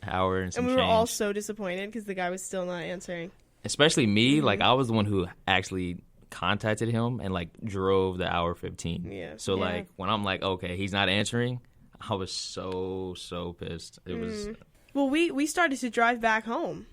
hour and some And we were change. all so disappointed because the guy was still not answering. Especially me, like I was the one who actually contacted him and like drove the hour 15. Yeah. So like when I'm like, okay, he's not answering, I was so pissed. It was. Well, we started to drive back home.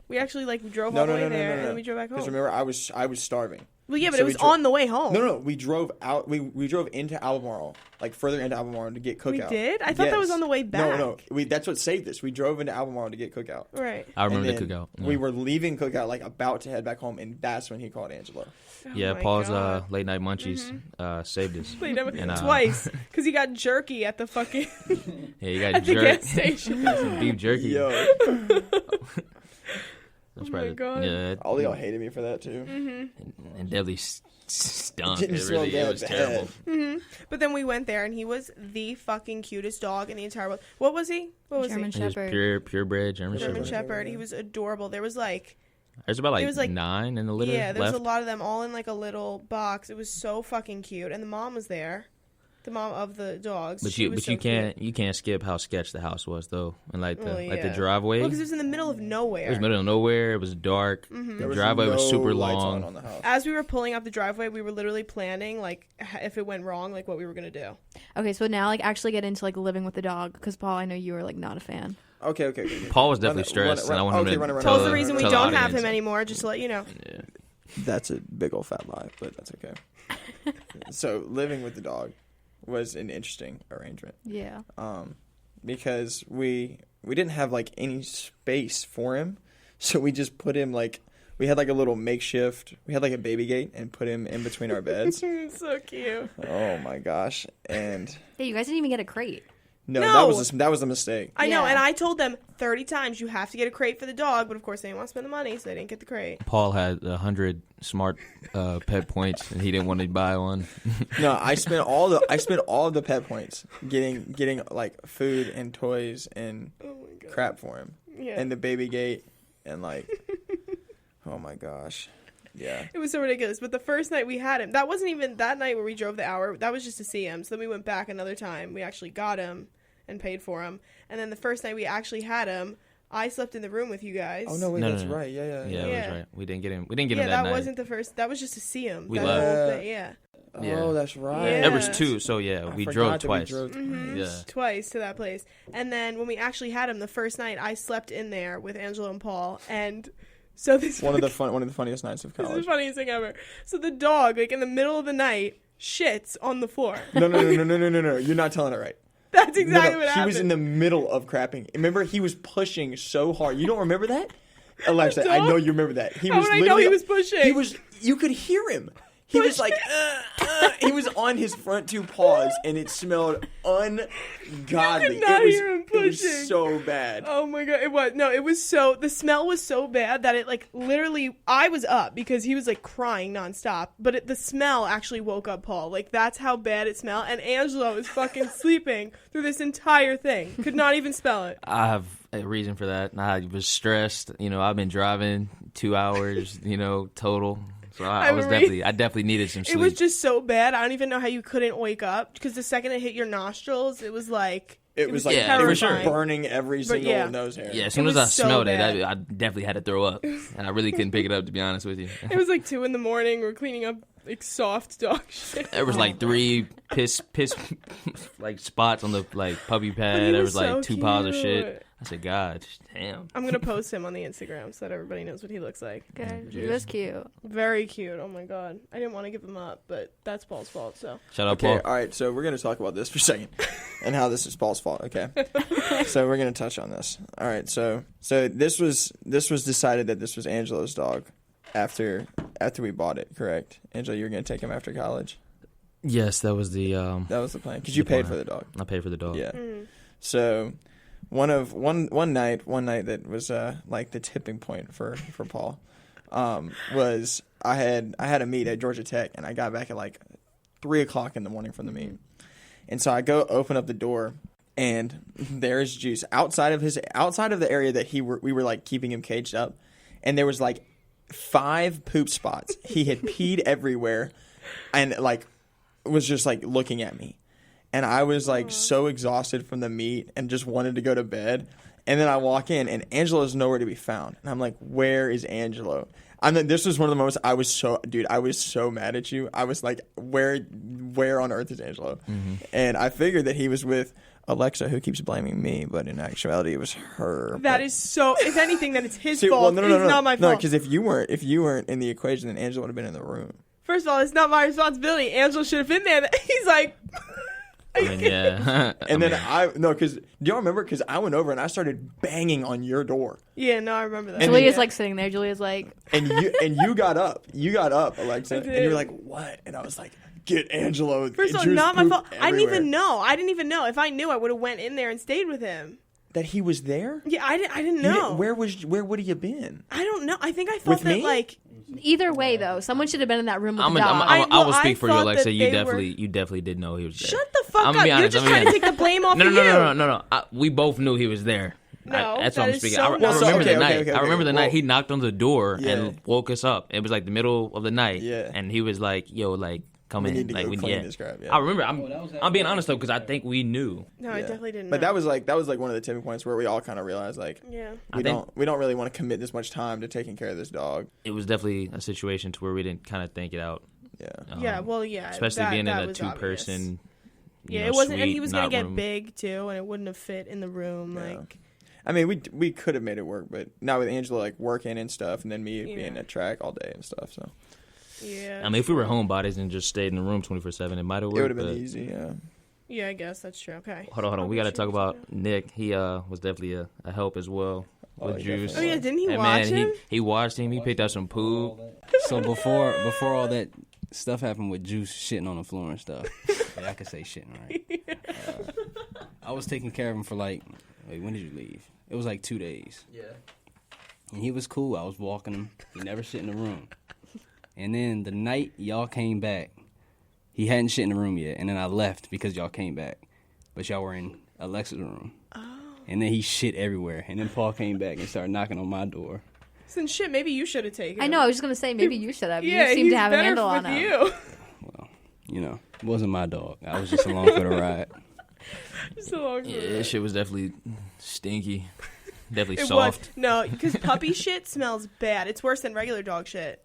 We actually like drove all the way there and then we drove back home. Because remember, I was starving. Well, yeah, but So it was on the way home. No, we drove out. We drove into Albemarle, like further into Albemarle to get cookout. We did? I thought that was on the way back. No. That's what saved us. We drove into Albemarle to get cookout. Right. I remember And the then cookout. Yeah. We were leaving cookout, like about to head back home, and that's when he called Angelo. Yeah, my Paul's God. late night munchies saved us. And, Twice. Because he got jerky at the fucking Yeah, you got at the gas station. some beef jerky. Yo, That's Oh my God. Yeah, all y'all hated me for that too. and deadly stunk. Didn't smell It was that terrible. But then we went there and he was the fucking cutest dog in the entire world. What was he? German He was Shepherd. purebred German German Shepherd. Shepherd. He was adorable. There was like There's about There was, like 9 in the litter there was left. a lot of them all in like a little box. It was so fucking cute. And the mom was there. The mom of the dogs. But She was so you cute. can't skip how sketch the house was though, and like the Oh, like the yeah. driveway. Well, because it was in the middle of nowhere. It was middle of nowhere. It was dark. Mm-hmm. There The driveway was no super lights long. on the house. As we were pulling out the driveway, we were literally planning like if it went wrong, like what we were gonna do. Okay, so now like actually get into like living with the dog because Paul, I know you were like not a fan. Okay. Paul was definitely stressed, and I wanted him to run it. tell Paul's the reason we tell the don't have audience. him anymore. Just to let you know. Yeah. That's a big old fat lie, but that's okay. So living with the dog was an interesting arrangement. Yeah. Because we didn't have like any space for him, so we just put him like we had like a little makeshift. We had like a baby gate and put him in between our beds. So cute. Oh my gosh! And Hey, you guys didn't even get a crate. no, No. that was a mistake. I know, Yeah. and I told them 30 times you have to get a crate for the dog, but of course they didn't want to spend the money, so they didn't get the crate. Paul had 100 smart pet points, and he didn't want to buy one. No, I spent all of the pet points getting like food and toys and Oh my god. crap for him, Yeah. and the baby gate and like, oh my gosh, yeah. It was so ridiculous. But the first night we had him, that wasn't even that night where we drove the hour. That was just to see him. So then we went back another time. We actually got him and paid for him. And then the first night we actually had him, I slept in the room with you guys. Oh no, wait, No, that's no. right. Yeah. Yeah, Yeah. that's right. We didn't get him. We didn't get Yeah, him that that night. wasn't the first. That was just to see him. We that left. whole thing, yeah. Yeah. Oh, that's right. Yeah. There was 2, so yeah, I we forgot drove that twice. Mhm. Yeah. Twice to that place. And then when we actually had him the first night, I slept in there with Angela and Paul. And so this One of the funniest nights of This is college. the funniest thing ever. So the dog, like in the middle of the night, shits on the floor. No. You're not telling it right. That's exactly No, what happened. He was in the middle of crapping. Remember, he was pushing so hard. You don't remember that? Alexa, I know you remember that. He How was would I know he was pushing? He was. You could hear him. He was like, he was on his front 2 paws, and it smelled ungodly. You could not it was, hear him It was pushing. so bad. Oh my god, it was so, the smell was so bad that it like literally, I was up because he was like crying nonstop, but the smell actually woke up Paul. Like that's how bad it smelled, and Angela was fucking sleeping through this entire thing. Could not even spell it. I have a reason for that. I was stressed. I've been driving 2 hours, total. So I definitely needed some sleep. It was just so bad. I don't even know how you couldn't wake up because the second it hit your nostrils, it was like It was like Yeah, it was terrifying. burning every single yeah. nose hair. Yeah, as soon It as was I so smelled bad. it, I definitely had to throw up. And I really couldn't pick it up, to be honest with you. It was like 2 a.m. We're cleaning up like soft dog shit. There was like 3 piss like spots on the like puppy But pad. he There was was like so 2 piles of cute. shit. I said, God, damn. I'm gonna post him on the Instagram so that everybody knows what he looks like. Good. He Yeah. was cute. Very cute. Oh my god. I didn't want to give him up, but that's Paul's fault. So Shout out, Okay, Paul. all right. So we're gonna talk about this for a second, and how this is Paul's fault. Okay, so we're gonna touch on this. All right. So this was decided that this was Angelo's dog after we bought it. Correct, Angelo? You were gonna take him after college. Yes, that was the That was the plan because you The paid plan. for the dog. I paid for the dog. Yeah. So one night that was like the tipping point for Paul was I had a meet at Georgia Tech, and I got back at like 3:00 in the morning from the meet, and so I go open up the door, and there's Juice outside of the area that we were like keeping him caged up, and there was like 5 poop spots. He had peed everywhere, and like was just like looking at me. And I was like so exhausted from the meet and just wanted to go to bed. And then I walk in, and Angelo's nowhere to be found. And I'm like, where is Angelo? This was one of the moments I was so mad at you. I was like, where on earth is Angelo? Mm-hmm. And I figured that he was with Alexa, who keeps blaming me, but in actuality, it was her. That is so. If anything, then it's his fault. Well, it's not my fault. No, because if you weren't in the equation, then Angelo would have been in the room. First of all, it's not my responsibility. Angelo should have been there. He's like. I mean, yeah. Because do y'all remember? Because I went over and I started banging on your door. Yeah, no, I remember that. Julia's like sitting there. Julia's like, and you got up. You got up, Alexa, and you were like, "What?" And I was like, "Get Angelo." First of all, not my fault. Everywhere. I didn't even know. If I knew, I would have went in there and stayed with him. That he was there? Yeah, I didn't know. Where would he have been? I don't know. I think I thought that like. Either way, though, someone should have been in that room with the dog. I will speak for you, Alexa. You definitely did know he was there. Shut the fuck up! You're just trying to take the blame off of you. No. We both knew he was there. No, that's what I'm speaking. I remember the night. I remember the night he knocked on the door and woke us up. It was like the middle of the night, and he was like, "Yo, like." Come in, like this crap. Yeah. I remember. I'm being honest though, because I think we knew. No, I definitely didn't. But that was like one of the tipping points where we all kind of realized like, we don't really want to commit this much time to taking care of this dog. It was definitely a situation to where we didn't kind of think it out. Yeah. Especially being in a 2-person. Yeah, it wasn't, and he was gonna get big too, and it wouldn't have fit in the room. Yeah. Like, I mean, we could have made it work, but not with Angela like working and stuff, and then me being at track all day and stuff. So. Yeah. I mean, if we were homebodies and just stayed in the room 24/7, it might have worked. It would have been easy, yeah. Yeah, I guess that's true. Okay. Hold on. We got to talk about Nick. He was definitely a help as well with Juice. Oh yeah, didn't he watch him? He watched him. He picked up some poop. So before all that stuff happened with Juice shitting on the floor and stuff, I could say shitting, right? I was taking care of him for like, when did you leave? It was like 2 days. Yeah. And he was cool. I was walking him. He never shit in the room. And then the night y'all came back, he hadn't shit in the room yet. And then I left because y'all came back. But y'all were in Alexa's room. Oh. And then he shit everywhere. And then Paul came back and started knocking on my door. Since shit, maybe you should have taken him. I know, I was just going to say, maybe you should have. Yeah, you seem to have a handle on him. You. Well, it wasn't my dog. I was just along for the ride. Just along for the ride. That shit was definitely stinky. Definitely soft. No, because puppy shit smells bad. It's worse than regular dog shit.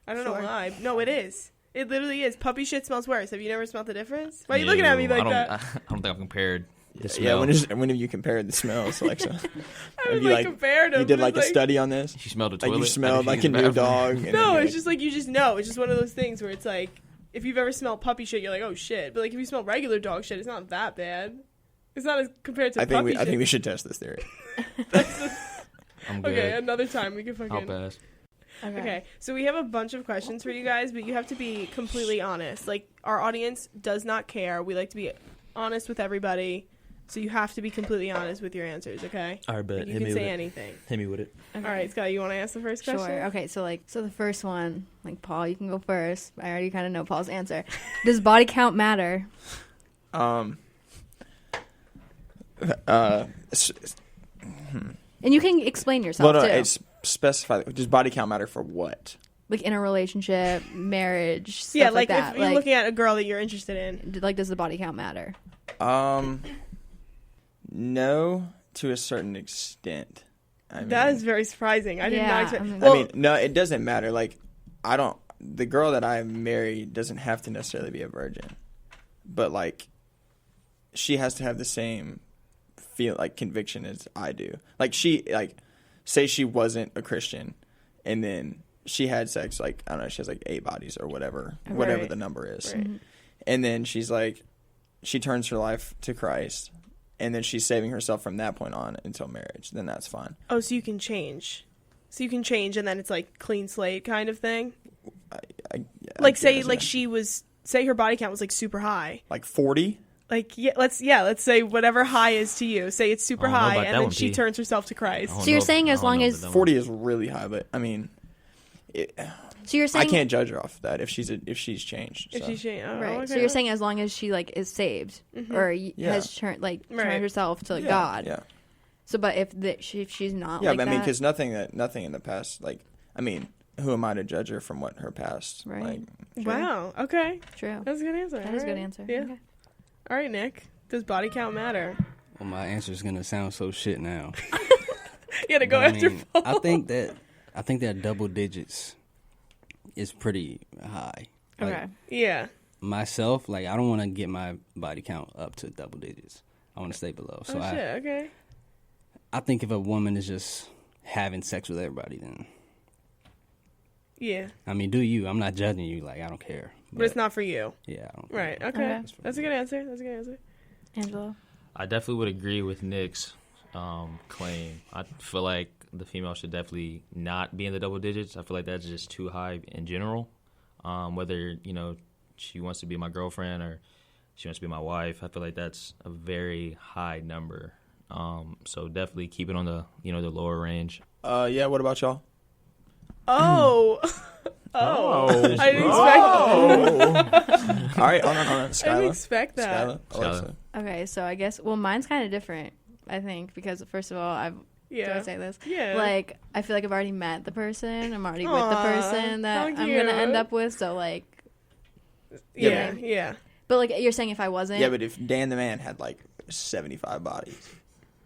I don't know why. No, it is. It literally is. Puppy shit smells worse. Have you never smelled the difference? Why are you looking at me like that? I don't think I've compared the smell. Yeah, when have you compared the smells, Alexa? I haven't compared them. You did a study on this? She smelled a toilet. Like you smelled like a new dog. No, it's just like you just know. It's just one of those things where it's like, if you've ever smelled puppy shit, you're like, oh shit. But like if you smell regular dog shit, it's not that bad. It's not as compared to puppy shit. I think we should test this theory. I'm good. Okay, another time we can fucking... I'll pass. Okay, so we have a bunch of questions for you guys, but you have to be completely honest. Like, our audience does not care. We like to be honest with everybody, so you have to be completely honest with your answers, okay? All right, bet. Like, you can say anything. Hit me with it. Okay. All right, Scott, you want to ask the first question? Sure. Okay, so the first one, Paul, you can go first. I already kind of know Paul's answer. Does body count matter? And you can explain yourself, too. It's specify. Does body count matter for what? Like in a relationship, marriage, stuff yeah, like that. If you're looking at a girl that you're interested in. Does the body count matter? No, to a certain extent. I mean, that is very surprising. I did not expect. I mean, no, it doesn't matter. Like, the girl that I marry doesn't have to necessarily be a virgin, but like, she has to have the same conviction as I do. Like say she wasn't a Christian, and then she had sex, I don't know, she has 8 bodies or whatever the number is. Right. And then she's she turns her life to Christ, and then she's saving herself from that point on until marriage. Then that's fine. Oh, so you can change. And then it's clean slate kind of thing? Say her body count was super high. 40? Let's say whatever high is to you. Say it's super high, and then she turns herself to Christ. So you're saying as long as 40 is really high, but I mean, so you're saying I can't judge her off of that if she's changed. If she's changed, right? Okay. So you're saying as long as she is saved or has turned herself to God. Yeah. So, but if she's not, but I mean, because nothing in the past, I mean, who am I to judge her from what her past? Right. Wow. Okay. True. That's a good answer. That is a good answer. Yeah. Okay. All right, Nick. Does body count matter? Well, my answer is gonna sound so shit now. You gotta go after Paul. I think that double digits is pretty high. Okay. Yeah. Myself, like I don't want to get my body count up to double digits. I want to stay below. So okay. I think if a woman is just having sex with everybody, then yeah. I mean, do you? I'm not judging you. Like I don't care. But it's not for you. Yeah. I don't right. Okay. That's a good answer. Angelo. I definitely would agree with Nick's claim. I feel like the female should definitely not be in the double digits. I feel like that's just too high in general. Whether, she wants to be my girlfriend or she wants to be my wife, I feel like that's a very high number. So definitely keep it on the, the lower range. Yeah, what about y'all? Oh. I didn't expect All right, hold on. Skyla. I didn't expect that. Skyla. Okay, so I guess, mine's kind of different, I think, because first of all, do I say this? Yeah. Like, I feel like I've already met the person. I'm already with the person that I'm going to end up with. So, like. Yeah. But, like, you're saying if I wasn't. Yeah, but if Dan the man had, like, 75 bodies.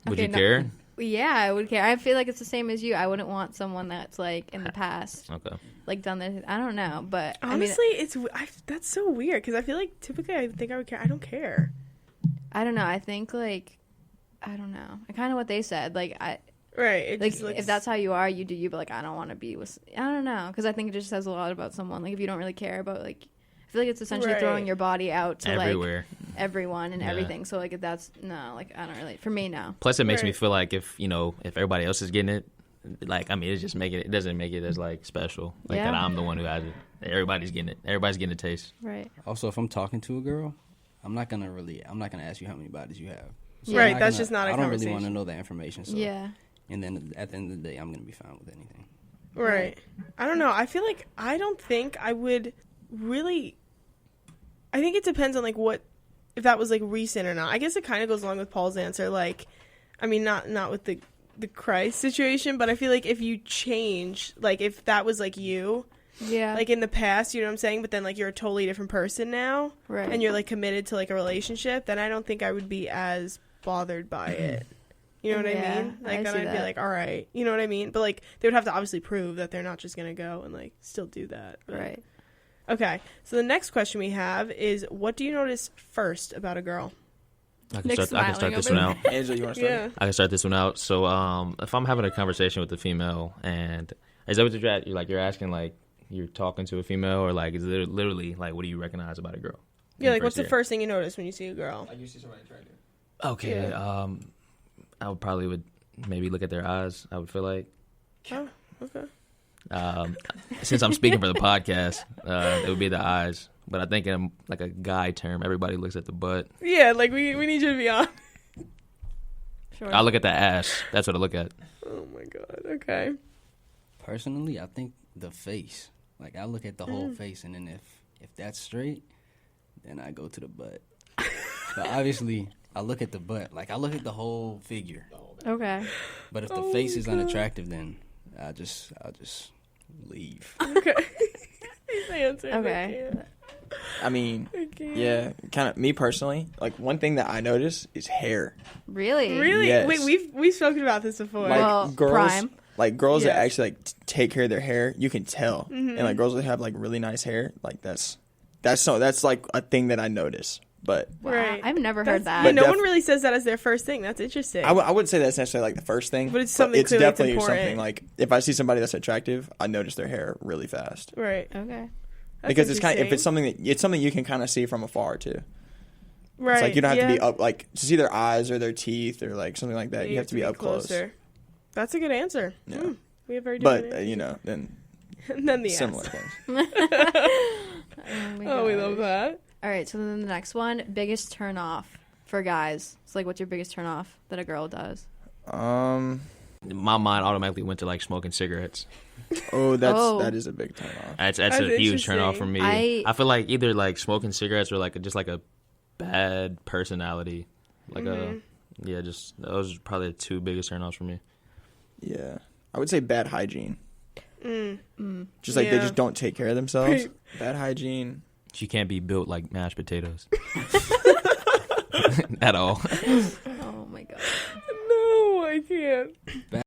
Would you care? Yeah, I would care. I feel like it's the same as you. I wouldn't want someone that's, like, in the past. Okay. Like, done this. I don't know. But, honestly, that's so weird. Because I feel like typically I think I would care. I don't care. I don't know. I think, like. I don't know. Kind of what they said. Like, right. Like, if that's how you are, you do you. But, like, I don't want to be with. I don't know. Because I think it just says a lot about someone. Like, if you don't really care about, like. I feel like it's essentially throwing your body out to, everywhere. Like, everyone and everything. So, like, if that's. No, like, I don't really. For me, no. Plus, it makes me feel like if everybody else is getting it, like, I mean, it's just making it doesn't make it as, like, special. Like, that I'm the one who has it. Everybody's getting it. Everybody's getting a taste. Right. Also, if I'm talking to a girl, I'm not going to ask you how many bodies you have. So right, that's just not a conversation. I don't really want to know that information. So. Yeah. And then at the end of the day, I'm going to be fine with anything. Right. I don't know. I feel like I don't think I would really. I think it depends on, like, if that was, like, recent or not. I guess it kind of goes along with Paul's answer. Like, I mean, not with the Christ situation, but I feel like if you change, like, if that was, like, you. Yeah. Like, in the past, you know what I'm saying? But then, like, you're a totally different person now. Right. And you're, like, committed to, like, a relationship, then I don't think I would be as bothered by it. You know what I mean? Like, then I'd be like, all right. You know what I mean? But, like, they would have to obviously prove that they're not just going to go and, like, still do that. But. Right. Okay. So the next question we have is, what do you notice first about a girl? I can start this one out. Angela, you want to start? Yeah. I can start this one out. So, if I'm having a conversation with a female, and is that what you're asking, like, you're talking to a female, or, like, is it literally, like, what do you recognize about a girl? Yeah, like, what's the first thing you notice when you see a girl? Like, you see somebody attractive. Okay. Yeah. I would maybe look at their eyes, I would feel like. Oh, okay. Since I'm speaking for the podcast, it would be the eyes. But I think in, like, a guy term, everybody looks at the butt. Yeah, like, we need you to be on. Sure. I look at the ass. That's what I look at. Oh, my God. Okay. Personally, I think the face. Like, I look at the whole face, and then if that's straight, then I go to the butt. But obviously, I look at the butt. Like, I look at the whole figure. Okay. But if the face is unattractive, then I'll just leave. Okay. He's answering. Okay. I mean, yeah, kind of. Me personally, like, one thing that I notice is hair. Really? Really? Yes. Wait, we've spoken about this before. Like, girls, prime. Like, girls Yes. that actually, like, take care of their hair, you can tell. And, like, girls that have, like, really nice hair, like, that's like a thing that I notice. But Right. I've never heard that. Yeah, no one really says that as their first thing. That's interesting. I wouldn't say that's necessarily, like, the first thing. But it's something it's clearly definitely important. something, like, if I see somebody that's attractive, I notice their hair really fast. Right. Okay. That's Because it's kind of, if interesting. it's something you can kind of see from afar, too. Right. It's like, you don't have to be up, like, to see their eyes or their teeth or, like, something like that. You have to be up close. That's a good answer. Yeah. We have very different But, answers. then And then the similar ass. things. Oh, we love that. All right, so then the next one, biggest turn off for guys. It's like, what's your biggest turn off that a girl does? My mind automatically went to, like, smoking cigarettes. That is a big turn off. That's a huge turn off for me. I feel like either, like, smoking cigarettes or, like, just, like, a bad personality. Like, just those are probably the two biggest turn offs for me. Yeah. I would say bad hygiene. Just like they just don't take care of themselves. Bad hygiene. She can't be built like mashed potatoes. At all. Oh my can't.